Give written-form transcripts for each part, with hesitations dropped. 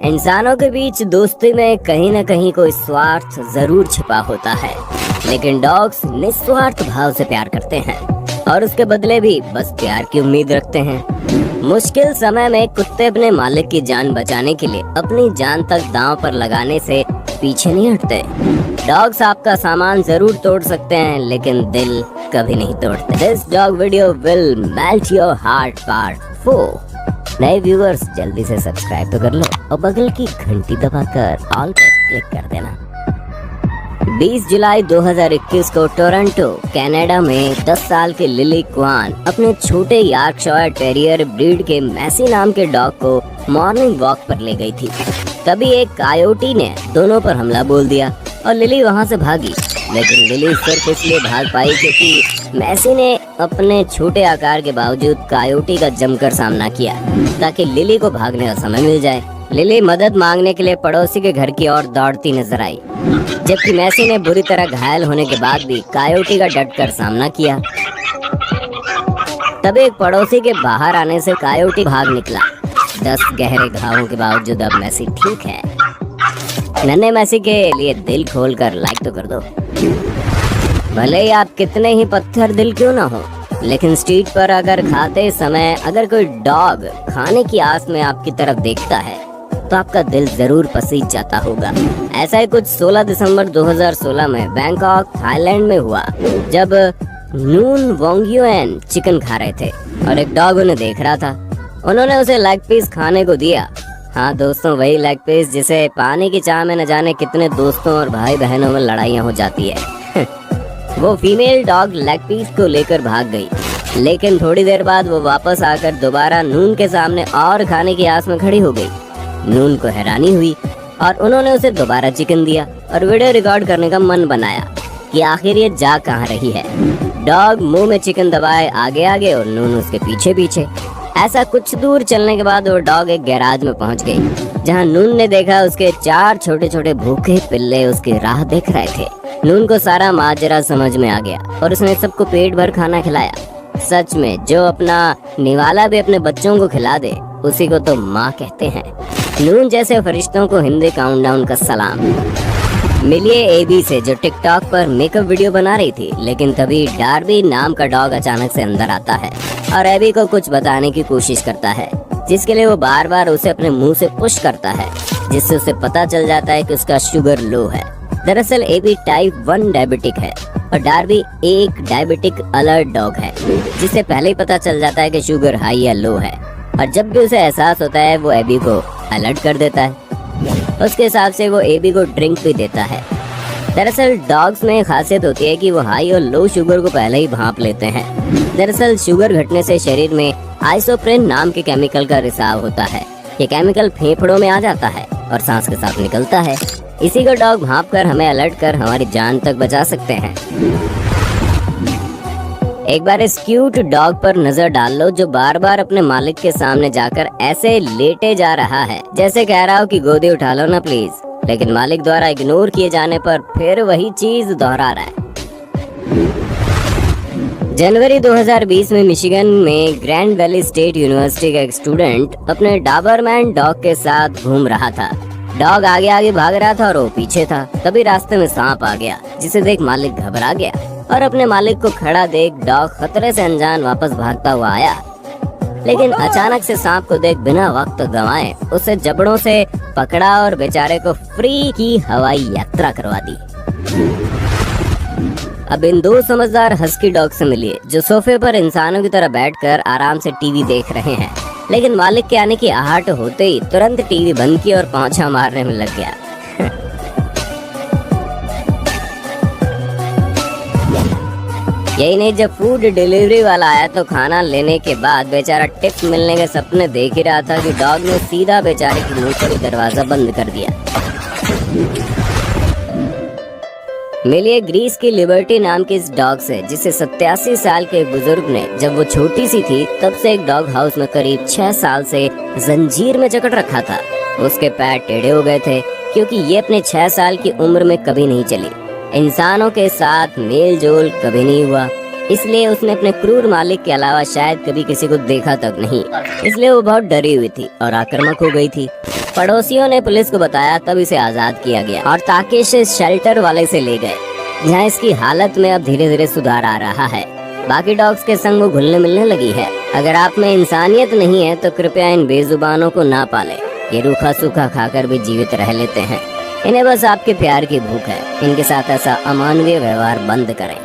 इंसानों के बीच दोस्ती में कहीं न कहीं कोई स्वार्थ जरूर छिपा होता है, लेकिन डॉग्स निस्वार्थ भाव से प्यार करते हैं और उसके बदले भी बस प्यार की उम्मीद रखते हैं। मुश्किल समय में कुत्ते अपने मालिक की जान बचाने के लिए अपनी जान तक दांव पर लगाने से पीछे नहीं हटते। डॉग्स आपका सामान जरूर तोड़ सकते हैं, लेकिन दिल कभी नहीं तोड़ते। This dog video will melt your heart part 4। नए व्यूअर्स जल्दी से सब्सक्राइब तो कर लो और बगल की घंटी दबाकर ऑल पर क्लिक कर देना। 20 जुलाई 2021 को टोरंटो कनाडा में 10 साल के लिली क्वान अपने छोटे यॉर्कशायर टेरियर ब्रीड के मैसी नाम के डॉग को मॉर्निंग वॉक पर ले गई थी। तभी एक कायोटी ने दोनों पर हमला बोल दिया और लिली वहां से भागी, लेकिन लिली सिर्फ इसलिए भाग पाई क्योंकि मैसी ने अपने छोटे आकार के बावजूद कायोटी का जमकर सामना किया ताकि लिली को भागने का समय मिल जाए। लिली मदद मांगने के लिए पड़ोसी के घर की ओर दौड़ती नजर आई, जबकि मैसी ने बुरी तरह घायल होने के बाद भी कायोटी का डटकर सामना किया। तब एक पड़ोसी के बाहर आने से कायोटी भाग निकला। 10 गहरे घावों के बावजूद अब मैसी ठीक है। नन्हे मैसी के लिए दिल खोलकर लाइक तो कर दो। भले ही आप कितने ही पत्थर दिल क्यों ना हो, लेकिन स्ट्रीट पर अगर खाते समय अगर कोई डॉग खाने की आस में आपकी तरफ देखता है तो आपका दिल जरूर पसीज जाता होगा। ऐसा ही कुछ 16 दिसंबर 2016 में बैंकॉक थाईलैंड में हुआ, जब नून वोंगियोन चिकन खा रहे थे और एक डॉग उन्हें देख रहा था। उन्होंने उसे लेग पीस खाने को दिया। हाँ दोस्तों, वही लेग पीस जिसे पानी की चाह में न जाने कितने दोस्तों और भाई बहनों में लड़ाइयाँ हो जाती है। वो फीमेल डॉग लेग पीस को लेकर भाग गई, लेकिन थोड़ी देर बाद वो वापस आकर दोबारा नून के सामने और खाने की आस में खड़ी हो गई। नून को हैरानी हुई और उन्होंने उसे दोबारा चिकन दिया और वीडियो रिकॉर्ड करने का मन बनाया कि आखिर ये जा कहाँ रही है। डॉग मुंह में चिकन दबाए आगे आगे और नून उसके पीछे पीछे। ऐसा कुछ दूर चलने के बाद वो डॉग एक गैराज में पहुंच गई, जहां नून ने देखा उसके 4 छोटे छोटे भूखे पिल्ले उसकी राह देख रहे थे। नून को सारा माजरा समझ में आ गया और उसने सबको पेट भर खाना खिलाया। सच में, जो अपना निवाला भी अपने बच्चों को खिला दे उसी को तो माँ कहते हैं। नून जैसे फरिश्तों को हिंदी काउंटडाउन का सलाम। मिलिए एबी से, जो टिकटॉक पर मेकअप वीडियो बना रही थी, लेकिन तभी डार्बी नाम का डॉग अचानक से अंदर आता है और एबी को कुछ बताने की कोशिश करता है, जिसके लिए वो बार बार उसे अपने मुंह से पुश करता है, जिससे उसे पता चल जाता है कि उसका शुगर लो है। दरअसल एबी टाइप 1 डायबिटिक है और डार्बी एक डायबिटिक अलर्ट डॉग है, जिसे पहले ही पता चल जाता है कि शुगर हाई या लो है, और जब भी उसे एहसास होता है वो एबी को अलर्ट कर देता है। उसके हिसाब से वो एबी को ड्रिंक भी देता है। दरअसल डॉग्स में खासियत होती है कि वो हाई और लो शुगर को पहले ही भांप लेते हैं। दरअसल शुगर घटने से शरीर में आइसोप्रेन नाम के केमिकल का रिसाव होता है। ये केमिकल फेफड़ों में आ जाता है और सांस के साथ निकलता है। इसी को डॉग भांप कर हमें अलर्ट कर हमारी जान तक बचा सकते हैं। एक बार इस क्यूट डॉग पर नजर डाल लो, जो बार बार अपने मालिक के सामने जाकर ऐसे लेटे जा रहा है जैसे कह रहा हो कि गोदी उठा लो ना प्लीज, लेकिन मालिक द्वारा इग्नोर किए जाने पर फिर वही चीज दोहरा रहा है। जनवरी 2020 में मिशिगन में ग्रैंड वैली स्टेट यूनिवर्सिटी का एक स्टूडेंट अपने डाबरमैन डॉग के साथ घूम रहा था। डॉग आगे आगे भाग रहा था और वो पीछे था। तभी रास्ते में सांप आ गया, जिसे देख मालिक घबरा गया और अपने मालिक को खड़ा देख डॉग खतरे से अनजान वापस भागता हुआ आया। लेकिन अचानक से सांप को देख बिना वक्त गंवाए उसे जबड़ों से पकड़ा और बेचारे को फ्री की हवाई यात्रा करवा दी। अब इन 2 समझदार हस्की डॉग से मिलिए, जो सोफे पर इंसानों की तरह बैठकर आराम से टीवी देख रहे हैं, लेकिन मालिक के आने की आहट होते ही तुरंत टीवी बंद की और पांछा मारने में लग गया। यही नहीं, जब फूड डिलीवरी वाला आया तो खाना लेने के बाद बेचारा टिप्स मिलने के सपने देख ही रहा था कि डॉग ने सीधा बेचारे की मुंह पर दरवाजा बंद कर दिया। मिलिए ग्रीस की लिबर्टी नाम की इस डॉग से, जिसे 87 साल के बुजुर्ग ने जब वो छोटी सी थी तब से एक डॉग हाउस में करीब 6 साल से जंजीर में जकड़ रखा था। उसके पैर टेढ़े हो गए थे क्योंकि ये अपने 6 साल की उम्र में कभी नहीं चली। इंसानों के साथ मेल जोल कभी नहीं हुआ, इसलिए उसने अपने क्रूर मालिक के अलावा शायद कभी किसी को देखा तक नहीं। इसलिए वो बहुत डरी हुई थी और आक्रामक हो गई थी। पड़ोसियों ने पुलिस को बताया, तब इसे आजाद किया गया और ताकिश शेल्टर वाले से ले गए, जहाँ इसकी हालत में अब धीरे धीरे सुधार आ रहा है। बाकी डॉग्स के संग वो घुलने मिलने लगी है। अगर आप में इंसानियत नहीं है तो कृपया इन बेजुबानों को ना पालें। ये रूखा सूखा खाकर भी जीवित रह लेते हैं। इन्हें बस आपके प्यार की भूख है। इनके साथ ऐसा अमानवीय व्यवहार बंद करें।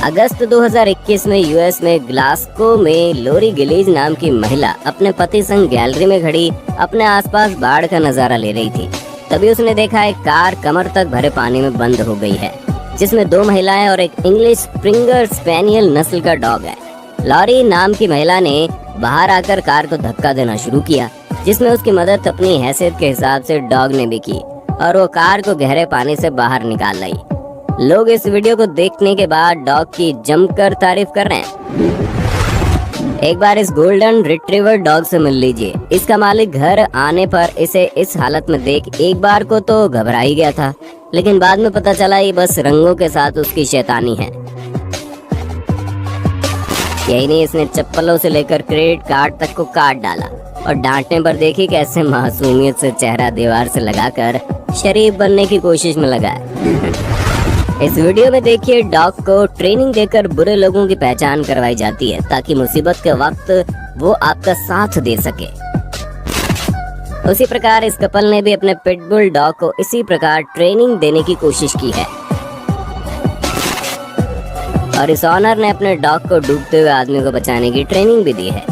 अगस्त 2021 में यूएस में ग्लासगो में लोरी गिलीज नाम की महिला अपने पति संग गैलरी में खड़ी अपने आसपास बाढ़ का नजारा ले रही थी। तभी उसने देखा एक कार कमर तक भरे पानी में बंद हो गई है, जिसमें 2 महिलाएं और एक इंग्लिश स्प्रिंगर स्पेनियल नस्ल का डॉग है। लॉरी नाम की महिला ने बाहर आकर कार को धक्का देना शुरू किया, जिसमें उसकी मदद अपनी हैसियत के हिसाब से डॉग ने भी की और वो कार को गहरे पानी से बाहर निकाल लाई। लोग इस वीडियो को देखने के बाद डॉग की जमकर तारीफ कर रहे हैं। एक बार इस गोल्डन रिट्रीवर डॉग से मिल लीजिए। इसका मालिक घर आने पर इसे इस हालत में देख एक बार को तो घबरा ही गया था, लेकिन बाद में पता चला ये बस रंगों के साथ उसकी शैतानी है। यही नहीं, इसने चप्पलों से लेकर क्रेडिट कार्ड तक को काट डाला और डांटने पर देखी कैसे मासूमियत से चेहरा दीवार से लगाकर शरीफ बनने की कोशिश में लगा है। इस वीडियो में देखिए डॉग को ट्रेनिंग देकर बुरे लोगों की पहचान करवाई जाती है, ताकि मुसीबत के वक्त वो आपका साथ दे सके। उसी प्रकार इस कपल ने भी अपने पिटबुल डॉग को इसी प्रकार ट्रेनिंग देने की कोशिश की है और इस ऑनर ने अपने डॉग को डूबते हुए आदमी को बचाने की ट्रेनिंग भी दी है।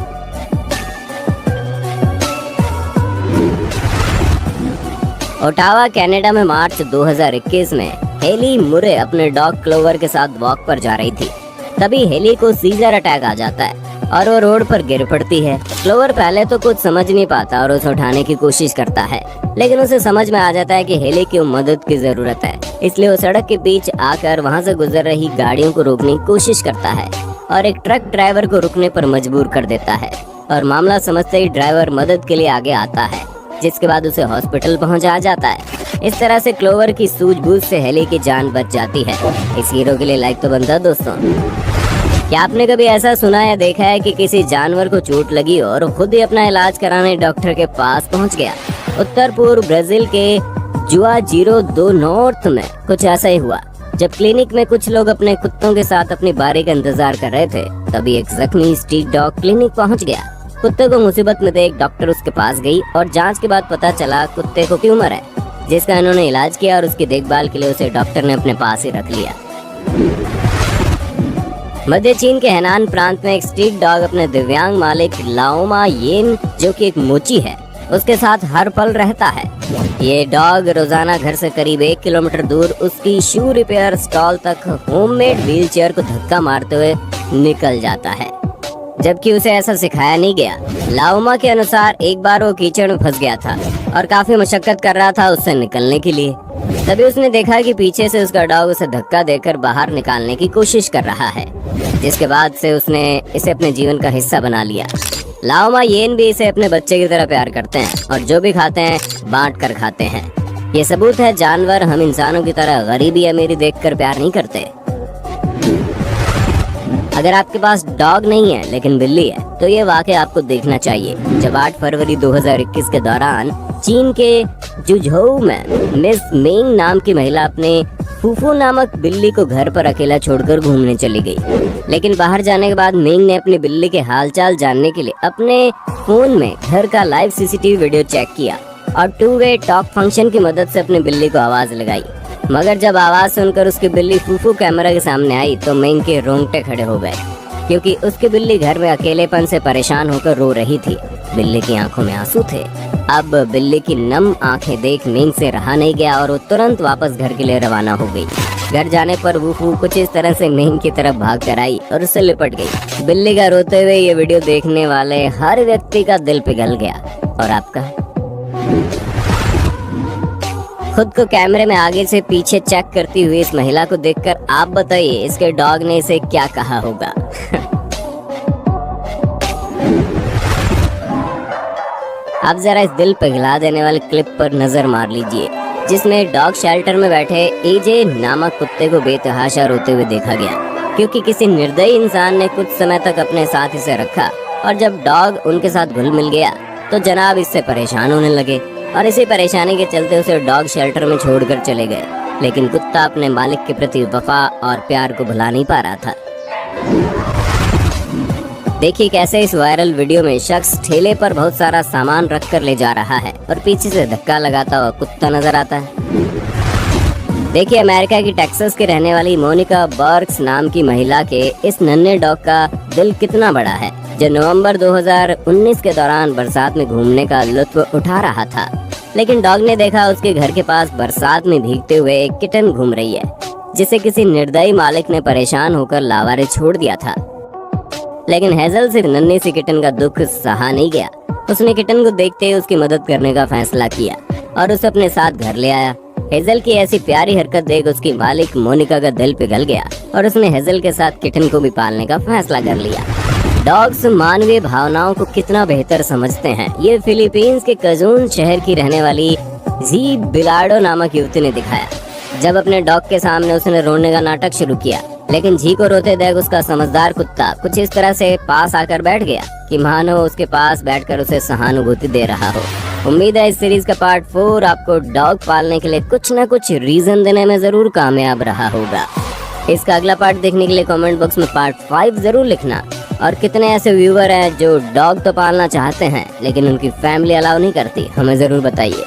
ओटावा कनाडा में मार्च 2021 में हेली मुरे अपने डॉग क्लोवर के साथ वॉक पर जा रही थी। तभी हेली को सीजर अटैक आ जाता है और वो रोड पर गिर पड़ती है। क्लोवर पहले तो कुछ समझ नहीं पाता और उसे उठाने की कोशिश करता है, लेकिन उसे समझ में आ जाता है कि हेली की मदद की जरूरत है। इसलिए वो सड़क के बीच आकर वहाँ से गुजर रही गाड़ियों को रोकने की कोशिश करता है और एक ट्रक ड्राइवर को रुकने पर मजबूर कर देता है और मामला समझते ही ड्राइवर मदद के लिए आगे आता है, जिसके बाद उसे हॉस्पिटल पहुंचाया जाता है। इस तरह से क्लोवर की सूझबूझ से हेली की जान बच जाती है। इस हीरो के लिए लाइक तो बनता है दोस्तों। क्या आपने कभी ऐसा सुना या देखा है कि किसी जानवर को चोट लगी और खुद ही अपना इलाज कराने डॉक्टर के पास पहुंच गया? उत्तर पूर्व ब्राजील के जुआजीरो दो नॉर्थ में कुछ ऐसा ही हुआ। जब क्लिनिक में कुछ लोग अपने कुत्तों के साथ अपनी बारी का इंतजार कर रहे थे, तभी एक जख्मी स्ट्रीट डॉग क्लिनिक पहुंच गया। कुत्ते को मुसीबत में देख डॉक्टर उसके पास गई और जांच के बाद पता चला कुत्ते को ट्यूमर है, जिसका इन्होंने इलाज किया और उसकी देखभाल के लिए उसे डॉक्टर ने अपने पास ही रख लिया। मध्य चीन के हेनान प्रांत में एक स्ट्रीट डॉग अपने दिव्यांग मालिक लाओमा येन, जो कि एक मोची है, उसके साथ हर पल रहता है। ये डॉग रोजाना घर से करीब 1 किलोमीटर दूर उसकी शू रिपेयर स्टॉल तक होममेड व्हीलचेयर को धक्का मारते हुए निकल जाता है, जबकि उसे ऐसा सिखाया नहीं गया। लाओमा के अनुसार एक बार वो कीचड़ में फंस गया था और काफी मशक्कत कर रहा था उससे निकलने के लिए। तभी उसने देखा कि पीछे से उसका डॉग उसे धक्का देकर बाहर निकालने की कोशिश कर रहा है, जिसके बाद से उसने इसे अपने जीवन का हिस्सा बना लिया। लाओमा येन भी इसे अपने बच्चे की तरह प्यार करते हैं और जो भी खाते हैं बांट कर खाते हैं। ये सबूत है जानवर हम इंसानों की तरह गरीबी अमीरी देखकर प्यार नहीं करते। अगर आपके पास डॉग नहीं है लेकिन बिल्ली है, तो ये वाकया आपको देखना चाहिए। जब 8 फरवरी 2021 के दौरान चीन के जुझोउ में मिस मेंग नाम की महिला अपने फूफू नामक बिल्ली को घर पर अकेला छोड़कर घूमने चली गई। लेकिन बाहर जाने के बाद मेंग ने अपनी बिल्ली के हालचाल जानने के लिए अपने फोन में घर का लाइव सीसीटीवी वीडियो चेक किया और 2-वे टॉक फंक्शन की मदद से अपनी बिल्ली को आवाज लगाई। मगर जब आवाज सुनकर उसकी बिल्ली फूफू कैमरा के सामने आई तो मेंग के रोंगटे खड़े हो गए, क्योंकि उसकी बिल्ली घर में अकेलेपन से परेशान होकर रो रही थी। बिल्ली की आंखों में आंसू थे। अब बिल्ली की नम आंखें देख मेंग से रहा नहीं गया और वो तुरंत वापस घर के लिए रवाना हो गई। घर जाने पर वूफू कुछ इस तरह से मेंग की तरफ भाग कर आई और उससे लिपट गई। बिल्ली का रोते हुए ये वीडियो देखने वाले हर व्यक्ति का दिल पिघल गया। और आपका? खुद को कैमरे में आगे से पीछे चेक करती हुई इस महिला को देखकर आप बताइए इसके डॉग ने इसे क्या कहा होगा। अब जरा इस दिल पिघला देने वाले क्लिप पर नजर मार लीजिए। जिसमें डॉग शेल्टर में बैठे एजे नामक कुत्ते को बेतहाशा रोते हुए देखा गया, क्योंकि किसी निर्दयी इंसान ने कुछ समय तक अपने साथ इसे रखा और जब डॉग उनके साथ घुल मिल गया तो जनाब इससे परेशान होने लगे और इसी परेशानी के चलते उसे डॉग शेल्टर में छोड़कर चले गए। लेकिन कुत्ता अपने मालिक के प्रति वफा और प्यार को भुला नहीं पा रहा था। देखिए कैसे इस वायरल वीडियो में शख्स ठेले पर बहुत सारा सामान रख कर ले जा रहा है और पीछे से धक्का लगाता हुआ कुत्ता नजर आता है। देखिए अमेरिका की टेक्सास के रहने वाली मोनिका बर्क्स नाम की महिला के इस नन्हे डॉग का दिल कितना बड़ा है, जो नवंबर 2019 के दौरान बरसात में घूमने का लुत्फ उठा रहा था। लेकिन डॉग ने देखा उसके घर के पास बरसात में भीगते हुए एक किटन घूम रही है, जिसे किसी निर्दयी मालिक ने परेशान होकर लावारे छोड़ दिया था। लेकिन हेजल से नन्ही सी किटन का दुख सहा नहीं गया। उसने किटन को देखते ही उसकी मदद करने का फैसला किया और उसे अपने साथ घर ले आया। हेजल की ऐसी प्यारी हरकत देख उसकी मालिक मोनिका का दिल पिघल गया और उसने हेजल के साथ किटन को भी पालने का फैसला कर लिया। डॉग्स मानवीय भावनाओं को कितना बेहतर समझते हैं, ये फिलीपींस के कजून शहर की रहने वाली जी बिलार्डो नामक युवती ने दिखाया, जब अपने डॉग के सामने उसने रोने का नाटक शुरू किया। लेकिन जी को रोते देख उसका समझदार कुत्ता कुछ इस तरह से पास आकर बैठ गया कि मानो उसके पास बैठकर उसे सहानुभूति दे रहा हो। उम्मीद है इस सीरीज का पार्ट 4 आपको डॉग पालने के लिए कुछ न कुछ रीजन देने में जरूर कामयाब रहा होगा। इसका अगला पार्ट देखने के लिए कमेंट बॉक्स में पार्ट 5 जरूर लिखना। और कितने ऐसे व्यूअर हैं जो डॉग तो पालना चाहते हैं लेकिन उनकी फैमिली अलाउ नहीं करती, हमें जरूर बताइए।